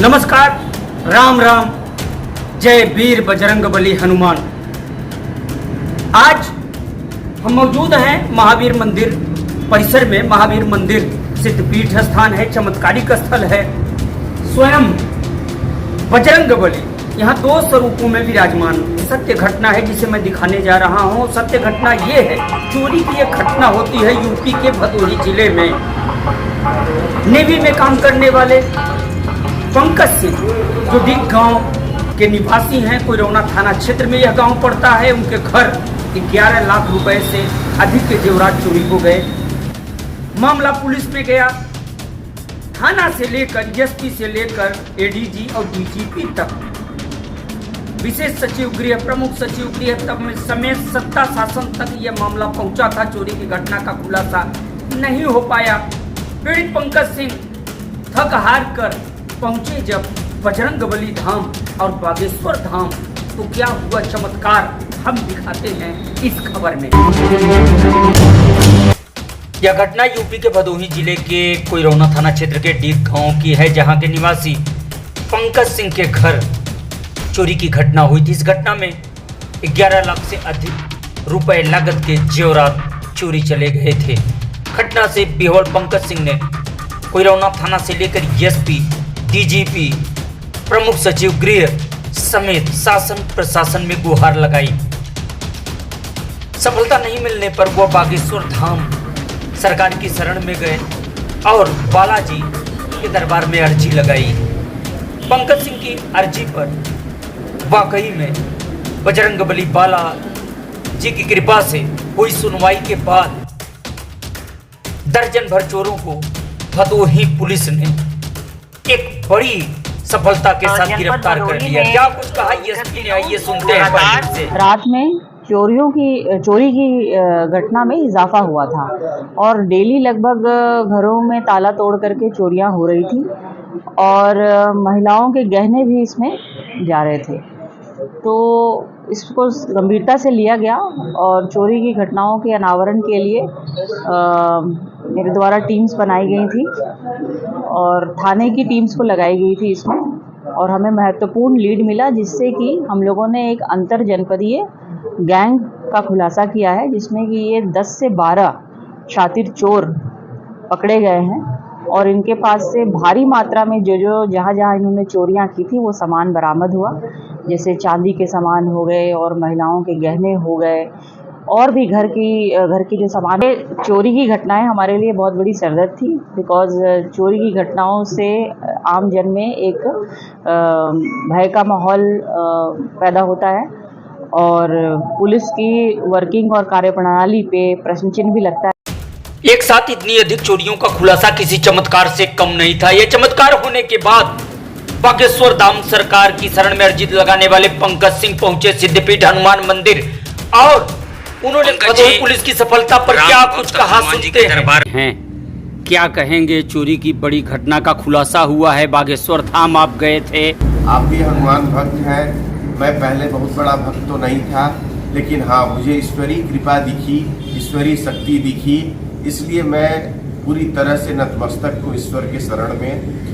नमस्कार, राम राम, जय वीर बजरंगबली हनुमान। आज हम मौजूद हैं महावीर मंदिर परिसर में। महावीर मंदिर सिद्धपीठ स्थान है, चमत्कारिक स्थल है। स्वयं बजरंगबली यहाँ दो स्वरूपों में विराजमान सत्य घटना है जिसे मैं दिखाने जा रहा हूँ। सत्य घटना ये है, चोरी की एक घटना होती है यूपी के भदोही जिले में। नेवी में काम करने वाले पंकज सिंह जो डीग गांव के निवासी हैं, कोयरौना थाना क्षेत्र में यह गांव पड़ता है। उनके घर 11 लाख रुपए से अधिक के जेवरात चोरी हो गए। मामला पुलिस में गया। थाना से लेकर एसपी से लेकर एडीजी और डीजीपी तक, विशेष सचिव गृह, प्रमुख सचिव गृह तक में समेत सत्ता शासन तक यह मामला पहुंचा था। चोरी की घटना का खुलासा नहीं हो पाया। पीड़ित पंकज सिंह थक हार कर पहुंचे जब बजरंगबली धाम और बागेश्वर धाम, तो क्या हुआ चमत्कार हम दिखाते हैं इस खबर में। यह घटना यूपी के भदोही जिले के कोयरौना थाना क्षेत्र के डीग गांव की है, जहां के निवासी पंकज सिंह के घर चोरी की घटना हुई थी। इस घटना में 11 लाख से अधिक रुपए लागत के जेवरात चोरी चले गए थे। घटना से बेहोश पंकज सिंह ने कोयरौना थाना से लेकर एसपी, डीजीपी, प्रमुख सचिव गृह समेत शासन प्रशासन में गुहार लगाई। सफलता नहीं मिलने पर वह बागेश्वर धाम सरकार की शरण में गए और बालाजी के दरबार में अर्जी लगाई। पंकज सिंह की अर्जी पर वाकई में बजरंगबली बाला जी की कृपा से हुई सुनवाई के बाद दर्जन भर चोरों को भदोही पुलिस ने एक बड़ी सफलता के साथ गिरफ्तार कर लिया। क्या कुछ कहा एसपी ने, आइए सुनते हैं। रात में चोरी की घटना में इजाफा हुआ था और डेली लगभग घरों में ताला तोड़ करके चोरियां हो रही थी और महिलाओं के गहने भी इसमें जा रहे थे। तो इसको गंभीरता से लिया गया और चोरी की घटनाओं के अनावरण के लिए मेरे द्वारा टीम्स बनाई गई थी और थाने की टीम्स को लगाई गई थी इसमें। और हमें महत्वपूर्ण लीड मिला जिससे कि हम लोगों ने एक अंतर जनपदीय गैंग का खुलासा किया है, जिसमें कि ये 10 से 12 शातिर चोर पकड़े गए हैं और इनके पास से भारी मात्रा में जहाँ इन्होंने चोरियां की थी वो सामान बरामद हुआ। जैसे चांदी के सामान हो गए और महिलाओं के गहने हो गए और भी घर की जो सामान। चोरी की घटनाएं हमारे लिए बहुत बड़ी सरदर्द थी, बिकॉज़ चोरी की घटनाओं से आम जन में एक भय का माहौल पैदा होता है और पुलिस की वर्किंग और कार्यप्रणाली पे प्रश्न चिन्ह भी लगता है। एक साथ इतनी अधिक चोरियों का खुलासा किसी चमत्कार से कम नहीं था। यह चमत्कार होने के बाद बागेश्वर धाम सरकार की शरण में अर्जी लगाने वाले पंकज सिंह पहुंचे सिद्धपीठ हनुमान मंदिर और उन्होंने भदोही पुलिस की सफलता पर क्या कुछ कहा, सुनते हैं। क्या कहेंगे, चोरी की बड़ी घटना का खुलासा हुआ है। बागेश्वर धाम आप गए थे। आप भी हनुमान भक्त हैं। मैं पहले बहुत बड़ा भक्त तो नहीं था, लेकिन हाँ, मुझे ईश्वरीय कृपा दिखी, ईश्वरीय शक्ति दिखी, इसलिए मैं पूरी तरह से नतमस्तक हूँ ईश्वर के शरण में।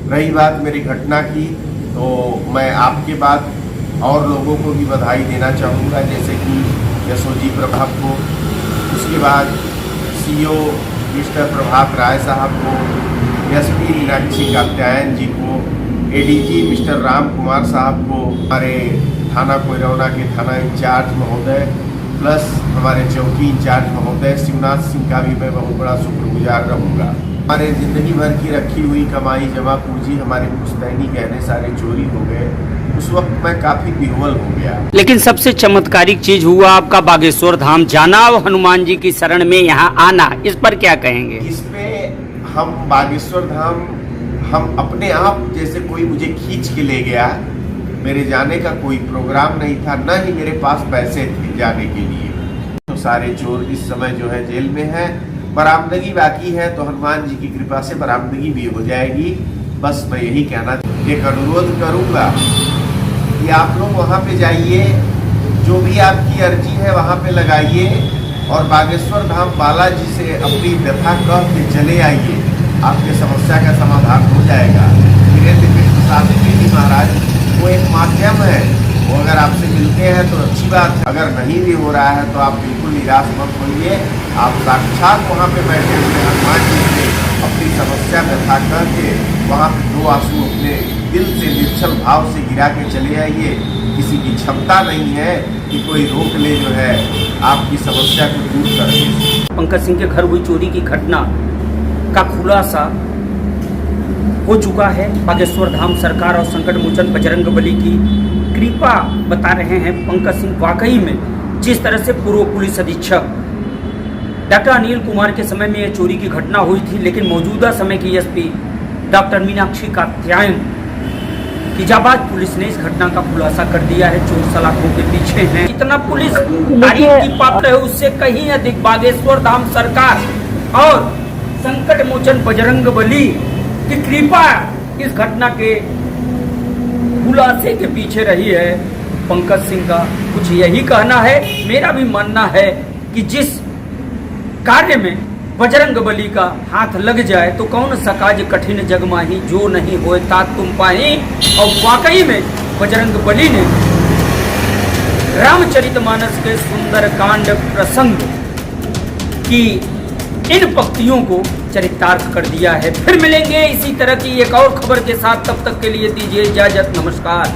रही बात मेरी घटना की, तो मैं आपके बाद और लोगों को भी बधाई देना चाहूँगा, जैसे कि यशोजी प्रभात को, उसके बाद सीओ मिस्टर प्रभात राय साहब को, एसपी मीनाक्षी कात्यायन जी को, एडीजी मिस्टर राम कुमार साहब को, हमारे थाना कोयरौना के थाना इंचार्ज महोदय, प्लस हमारे चौकी इंचार्ज महोदय शिवनाथ सिंह का भी मैं बहुत बड़ा शुक्रगुजार रहूँगा। हमारे ज़िंदगी भर की रखी हुई कमाई जमा पूंजी, हमारे पुश्तैनी गहने सारे चोरी हो गए। उस वक्त मैं काफ़ी विह्वल हो गया। लेकिन सबसे चमत्कारिक चीज हुआ आपका बागेश्वर धाम जाना और हनुमान जी की शरण में यहाँ आना। इस पर क्या कहेंगे? इसमें हम बागेश्वर धाम, हम अपने आप, जैसे कोई मुझे खींच के ले गया। मेरे जाने का कोई प्रोग्राम नहीं था, न ही मेरे पास पैसे थे जाने के लिए। तो सारे चोर इस समय जो है जेल में है। बरामदगी बाकी है, तो हनुमान जी की कृपा से बरामदगी भी हो जाएगी। बस मैं यही कहना, एक अनुरोध करूँगा कि आप लोग वहाँ पे जाइए, जो भी आपकी अर्जी है वहाँ पे लगाइए और बागेश्वर धाम बालाजी से अपनी व्यथा कह के चले आइए। आपके समस्या का समाधान हो जाएगा। वीरेंद्र साबित भी थी महाराज, वो एक माध्यम है। वो अगर आपसे मिलते हैं तो अच्छी बात है, अगर नहीं भी हो रहा है तो आप बिल्कुल निराश मत होइए। आप साक्षात वहाँ पे बैठे हुए हनुमान जी से अपनी समस्या व्यथा करके वहाँ पे 2 आंसू अपने दिल से निर्छल भाव से गिरा के चले आइए। किसी की क्षमता नहीं है कि कोई रोक ले जो है आपकी समस्या को दूर कर दे। पंकज सिंह के घर हुई चोरी की घटना का खुलासा हो चुका है। बागेश्वर धाम सरकार और संकट मोचन बजरंगबली की कृपा बता रहे हैं पंकज सिंह। वाकई में जिस तरह से पूर्व पुलिस अधीक्षक डॉक्टर अनिल कुमार के समय में यह चोरी की घटना हुई थी, लेकिन मौजूदा समय की एसपी डॉक्टर मीनाक्षी कात्यायन की जाबाज पुलिस ने इस घटना का खुलासा कर दिया है। चोर सलाखों के पीछे हैं। इतना पुलिस तारीफ की पात्र है, उससे कहीं अधिक बागेश्वर धाम सरकार और संकट मोचन बजरंगबली की कृपा इस घटना के खुलासे के पीछे रही है। पंकज सिंह का कुछ यही कहना है। मेरा भी मानना है कि जिस कार्य में बजरंगबली का हाथ लग जाए तो कौन सा कार्य कठिन जग माही, जो नहीं होए तात तुम पाही। और वाकई में बजरंगबली ने रामचरितमानस के सुंदर कांड प्रसंग की इन पंक्तियों को चरितार्थ कर दिया है। फिर मिलेंगे इसी तरह की एक और खबर के साथ, तब तक के लिए दीजिए इजाजत। नमस्कार।